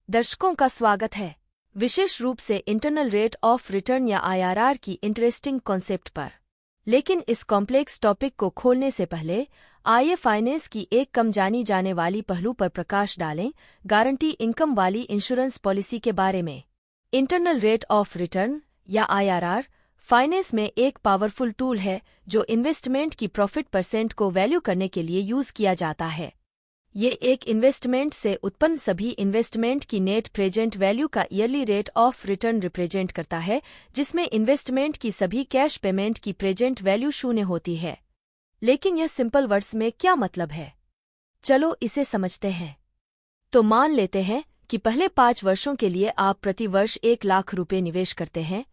दर्शकों का स्वागत है, विशेष रूप से इंटरनल रेट ऑफ रिटर्न या आईआरआर की इंटरेस्टिंग कॉन्सेप्ट पर। लेकिन इस कॉम्प्लेक्स टॉपिक को खोलने से पहले आइए फाइनेंस की एक कम जानी जाने वाली पहलू पर प्रकाश डालें, गारंटी इनकम वाली इंश्योरेंस पॉलिसी के बारे में। इंटरनल रेट ऑफ रिटर्न या आईआरआर फाइनेंस में एक पावरफुल टूल है जो इन्वेस्टमेंट की प्रॉफिट परसेंट को वैल्यू करने के लिए यूज किया जाता है। ये एक इन्वेस्टमेंट से उत्पन्न सभी इन्वेस्टमेंट की नेट प्रेजेंट वैल्यू का yearly rate of return represent करता है, जिसमें इन्वेस्टमेंट की सभी कैश पेमेंट की प्रेजेंट वैल्यू शून्य होती है। लेकिन यह सिंपल वर्ड्स में क्या मतलब है, चलो इसे समझते हैं। तो मान लेते हैं कि पहले 5 वर्षों के लिए आप प्रति वर्ष 1 लाख रुपये निवेश करते हैं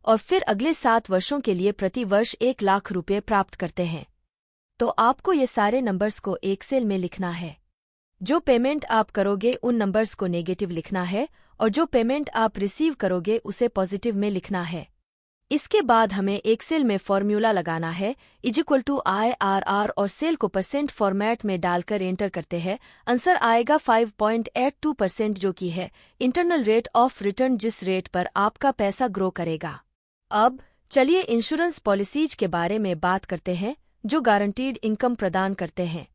और फिर अगले 7 वर्षों के लिए प्रति वर्ष 1 लाख रुपये प्राप्त करते हैं। तो आपको ये सारे नंबर्स को एक सेल में लिखना है। जो पेमेंट आप करोगे उन नंबर्स को नेगेटिव लिखना है और जो पेमेंट आप रिसीव करोगे उसे पॉजिटिव में लिखना है। इसके बाद हमें एक सेल में फॉर्मूला लगाना है = IRR और सेल को परसेंट फॉर्मेट में डालकर एंटर करते हैं। आंसर आएगा 5.82%, जो कि है इंटरनल रेट ऑफ रिटर्न, जिस रेट पर आपका पैसा ग्रो करेगा। अब चलिए इंश्योरेंस पॉलिसीज के बारे में बात करते हैं जो गारंटीड इनकम प्रदान करते हैं।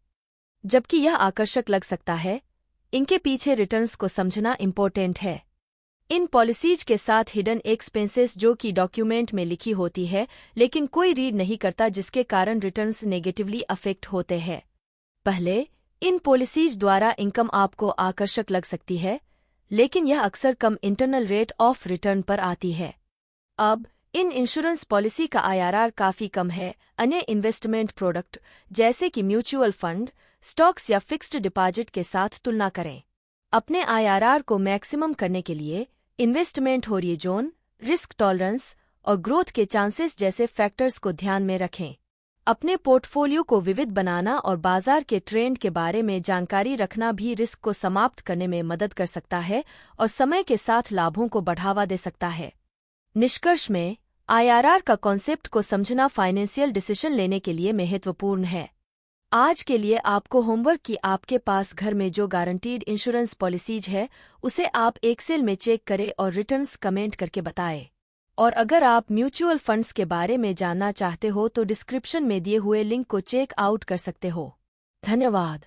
जबकि यह आकर्षक लग सकता है, इनके पीछे रिटर्न्स को समझना इम्पोर्टेंट है। इन पॉलिसीज के साथ हिडन एक्सपेंसेस जो कि डॉक्यूमेंट में लिखी होती है लेकिन कोई रीड नहीं करता, जिसके कारण रिटर्न्स नेगेटिवली अफेक्ट होते हैं। पहले इन पॉलिसीज द्वारा इनकम आपको आकर्षक लग सकती है, लेकिन यह अक्सर कम इंटरनल रेट ऑफ रिटर्न पर आती है। अब इन इंश्योरेंस पॉलिसी का आईआरआर काफी कम है अन्य इन्वेस्टमेंट प्रोडक्ट जैसे कि म्यूचुअल फंड, स्टॉक्स या फिक्स्ड डिपॉजिट के साथ तुलना करें। अपने आईआरआर को मैक्सिमम करने के लिए इन्वेस्टमेंट होरिज़ोन, रिस्क टॉलरेंस और ग्रोथ के चांसेस जैसे फैक्टर्स को ध्यान में रखें। अपने पोर्टफोलियो को विविध बनाना और बाजार के ट्रेंड के बारे में जानकारी रखना भी रिस्क को समाप्त करने में मदद कर सकता है और समय के साथ लाभों को बढ़ावा दे सकता है। निष्कर्ष में आईआरआर का कॉन्सेप्ट को समझना फाइनेंशियल डिसीजन लेने के लिए महत्वपूर्ण है। आज के लिए आपको होमवर्क कि आपके पास घर में जो गारंटीड इंश्योरेंस पॉलिसीज है उसे आप एक्सेल में चेक करें और रिटर्न्स कमेंट करके बताएं। और अगर आप म्यूचुअल फंड्स के बारे में जानना चाहते हो तो डिस्क्रिप्शन में दिए हुए लिंक को चेक आउट कर सकते हो। धन्यवाद।